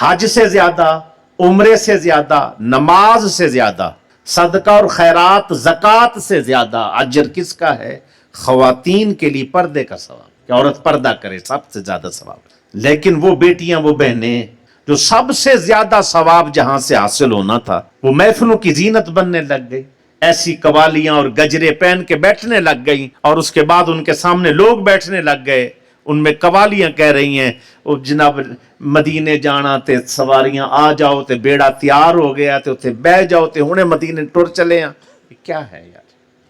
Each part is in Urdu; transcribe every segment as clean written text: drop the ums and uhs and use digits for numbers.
حج سے زیادہ، عمرے سے زیادہ، نماز سے زیادہ، صدقہ اور خیرات زکوٰۃ سے زیادہ اجر کس کا ہے؟ خواتین کے لیے پردے کا ثواب، کہ عورت پردہ کرے، سب سے زیادہ ثواب۔ لیکن وہ بیٹیاں، وہ بہنیں جو سب سے زیادہ ثواب جہاں سے حاصل ہونا تھا، وہ محفلوں کی زینت بننے لگ گئی، ایسی قوالیاں اور گجرے پہن کے بیٹھنے لگ گئی، اور اس کے بعد ان کے سامنے لوگ بیٹھنے لگ گئے، ان میں قوالیاں کہہ رہی ہیں، وہ جناب مدینے جانا تے سواریاں آ جاؤ تے بیڑا تیار ہو گیا تے اتنے بہ جاؤ تے ہنے مدینے ٹر چلے ہیں۔ یہ کیا ہے یار؟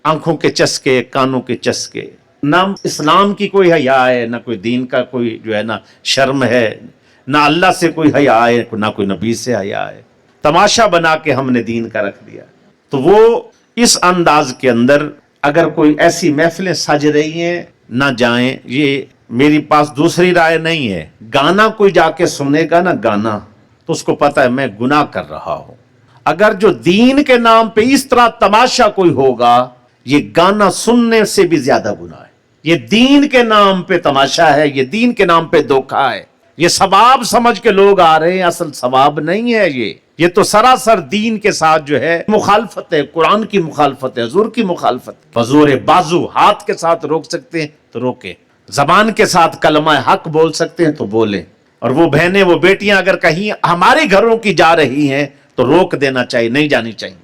آنکھوں کے چسکے، کانوں کے چسکے، نہ اسلام کی کوئی حیا ہے، نہ کوئی دین کا کوئی جو ہے نا شرم ہے، نہ اللہ سے کوئی حیا ہے، نہ کوئی نبی سے حیا ہے۔ تماشا بنا کے ہم نے دین کا رکھ دیا۔ تو وہ اس انداز کے اندر اگر کوئی ایسی محفلیں سج رہی ہیں، نہ جائیں۔ یہ میری پاس دوسری رائے نہیں ہے۔ گانا کوئی جا کے سنے گا نا، گانا، تو اس کو پتہ ہے میں گناہ کر رہا ہوں۔ اگر جو دین کے نام پہ اس طرح تماشا کوئی ہوگا، یہ گانا سننے سے بھی زیادہ گناہ ہے۔ یہ دین کے نام پہ تماشا ہے، یہ دین کے نام پہ دھوکہ ہے۔ یہ ثواب سمجھ کے لوگ آ رہے ہیں، اصل ثواب نہیں ہے۔ یہ تو سراسر دین کے ساتھ جو ہے مخالفت ہے، قرآن کی مخالفت ہے، حضور کی مخالفت ہے۔ بزور بازو، ہاتھ کے ساتھ روک سکتے ہیں تو روکیں، زبان کے ساتھ کلمہ حق بول سکتے ہیں تو بولیں۔ اور وہ بہنیں، وہ بیٹیاں اگر کہیں ہمارے گھروں کی جا رہی ہیں تو روک دینا چاہیے، نہیں جانی چاہیے۔